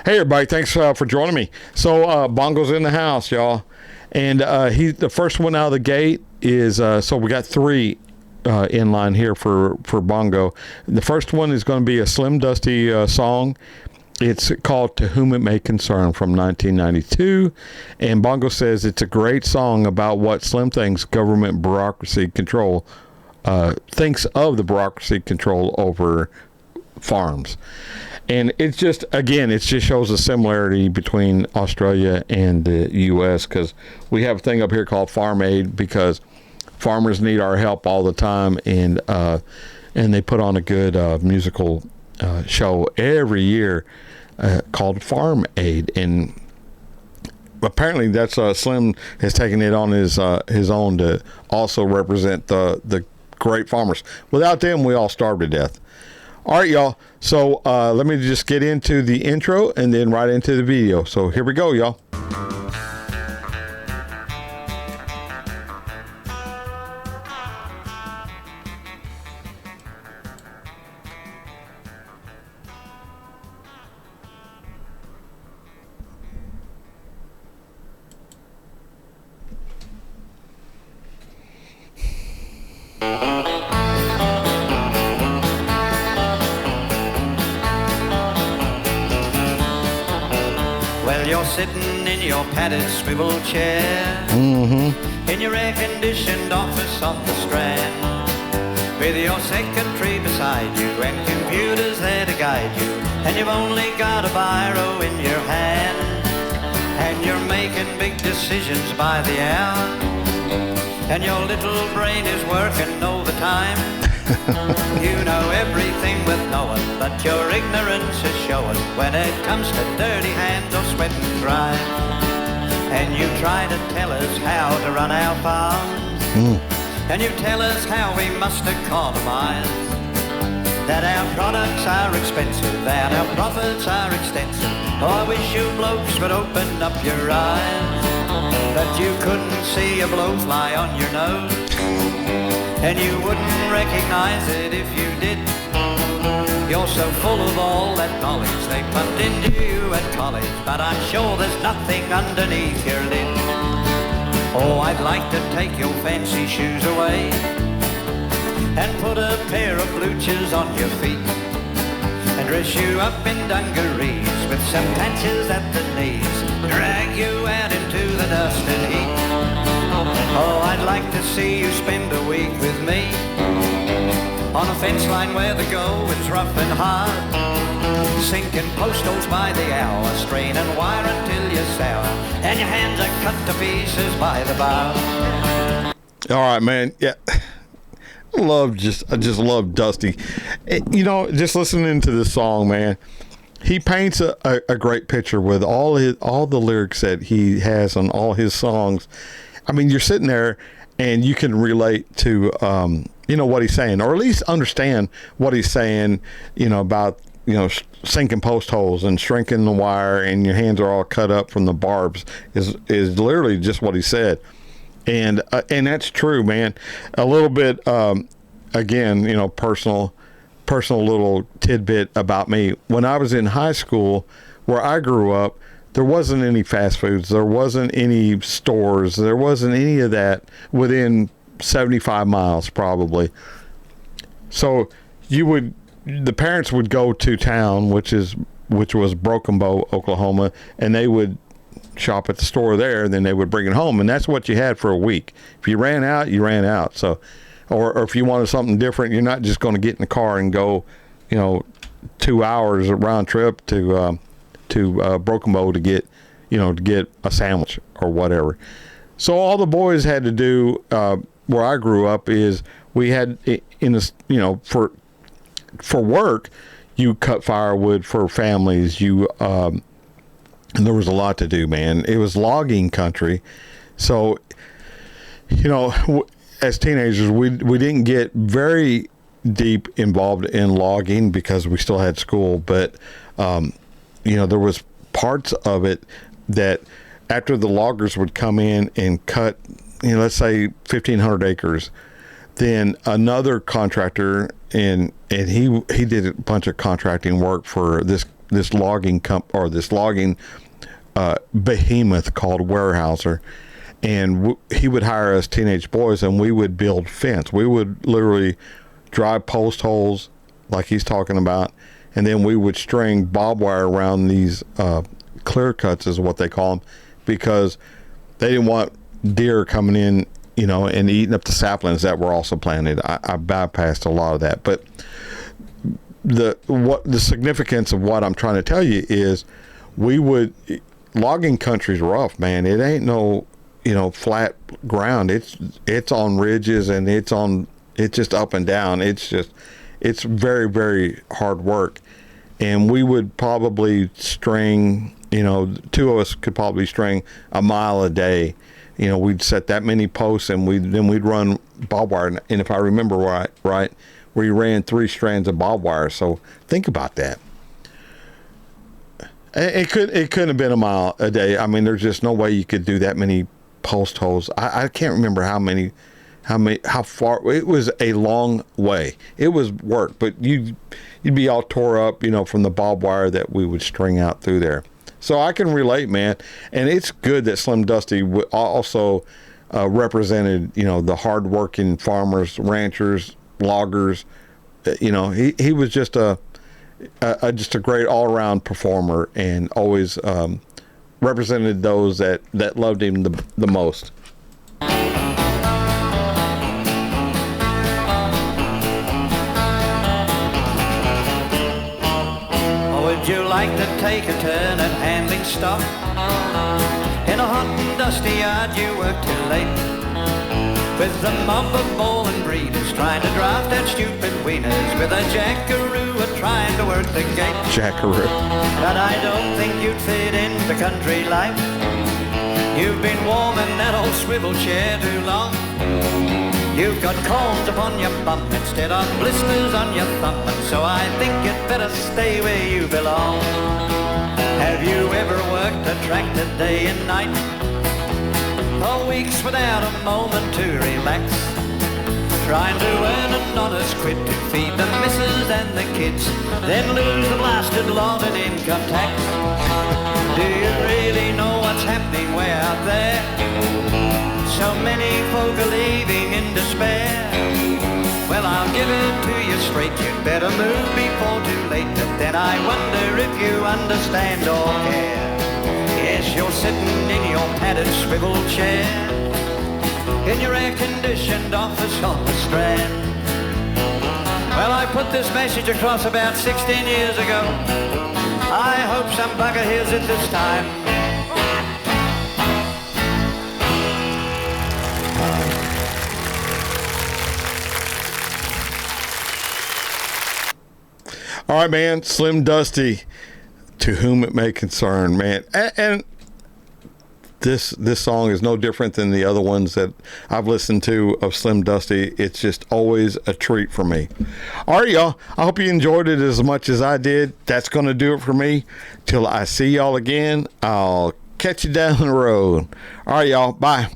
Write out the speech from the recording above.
Hey everybody, thanks for joining me. So Bongo's in the house, y'all, and he the first one out of the gate is so we got three in line here for Bongo. The first one is going to be a Slim Dusty song. It's called "To Whom It May Concern" from 1992, and Bongo says it's a great song about what Slim thinks government bureaucracy control thinks of the bureaucracy control over farms. And it's just, again, it just shows a similarity between Australia and the U.S. because we have a thing up here called Farm Aid because farmers need our help all the time, and they put on a good musical show every year called Farm Aid. And apparently that's Slim has taken it on his own to also represent the great farmers. Without them, we all starve to death. All right, y'all. So let me just get into the intro and then right into the video. So here we go, y'all. You're sitting in your padded swivel chair, in your air-conditioned office on the Strand, with your secretary beside you and computers there to guide you, and you've only got a biro in your hand, and you're making big decisions by the hour, and your little brain is working overtime. You know everything with no one, but your ignorance is showing when it comes to dirty hands or sweat and grime. And you try to tell us how to run our farms, and you tell us how we must economize, that our products are expensive, that our profits are extensive. Oh, I wish you blokes would open up your eyes, but you couldn't see a blowfly on your nose, and you wouldn't recognize it if you did. You're so full of all that knowledge they pumped into you at college, but I'm sure there's nothing underneath your lid. Oh, I'd like to take your fancy shoes away and put a pair of bluchers on your feet and dress you up in dungarees with some patches at the knees, drag you out into the dust and heat. Oh, I'd like to see you spend a week with me on a fence line where the go is rough and hard, sinking post holes by the hour, straining wire until you're sour, and your hands are cut to pieces by the bar. All right, man. Yeah. I just love Dusty. You know, just listening to this song, man, he paints a great picture with all the lyrics that he has on all his songs. I mean, you're sitting there and you can relate to, what he's saying, or at least understand what he's saying, about, sinking post holes and shrinking the wire and your hands are all cut up from the barbs is literally just what he said. And that's true, man. A little bit, again, personal little tidbit about me. When I was in high school, where I grew up, there wasn't any fast foods. There wasn't any stores. There wasn't any of that within 75 miles probably. So the parents would go to town, which was Broken Bow, Oklahoma, and they would shop at the store there, and then they would bring it home, and that's what you had for a week. If you ran out, you ran out. So, or if you wanted something different, you're not just going to get in the car and go, 2 hours round trip to Broken Bow to get a sandwich or whatever. So all the boys had to do where I grew up is we had in this, for work, you cut firewood for families. And there was a lot to do, man. It was logging country. So, as teenagers, we didn't get very deep involved in logging because we still had school. But, there was parts of it that after the loggers would come in and cut, let's say 1,500 acres, then another contractor, and he did a bunch of contracting work for this this logging this logging behemoth called Weyerhaeuser, and he would hire us teenage boys, and we would build fence. We would literally drive post holes like he's talking about, and then we would string barbed wire around these clear cuts, is what they call them, because they didn't want deer coming in, and eating up the saplings that were also planted. I bypassed a lot of that, but the significance of what I'm trying to tell you is, logging country's rough, man. It ain't no flat ground. It's on ridges, and it's just up and down. It's very, very hard work. And we would probably string, two of us could probably string a mile a day. We'd set that many posts, and we'd run barbed wire. And if I remember right, we ran 3 strands of barbed wire. So think about that. It couldn't have been a mile a day. I mean, there's just no way you could do that many post holes. I can't remember how far. It was a long way. It was work, but you'd be all tore up, from the barbed wire that we would string out through there. So I can relate, man. And it's good that Slim Dusty also represented, the hardworking farmers, ranchers, loggers. He was just a great all-around performer, and always represented those that loved him the most. Would you like to take a turn at handling stock? In a hot and dusty yard you work till late, with a mob of bawling breeders trying to draft out stupid wieners, with a jackaroo trying to work the gate. Jackaroo. But I don't think you'd fit into country life. You've been warm in that old swivel chair too long. You've got corns upon your bum instead of blisters on your thumb, and so I think you'd better stay where you belong. Have you ever worked a tractor day and night, for weeks without a moment to relax, trying to earn an honest quid to feed the missus and the kids, then lose the blasted lot in income tax? Do you really know what's happening way out there? So many folk are leaving in despair. Well, I'll give it to you straight, you'd better move before too late, but then I wonder if you understand or care. Yes, you're sitting in your padded swivel chair, in your air-conditioned office on the Strand. Well, I put this message across about 16 years ago. I hope some bugger hears it this time. All right, man. Slim Dusty, To Whom It May Concern, man. And this song is no different than the other ones that I've listened to of Slim Dusty. It's just always a treat for me. All right, y'all. I hope you enjoyed it as much as I did. That's going to do it for me. Till I see y'all again, I'll catch you down the road. All right, y'all. Bye.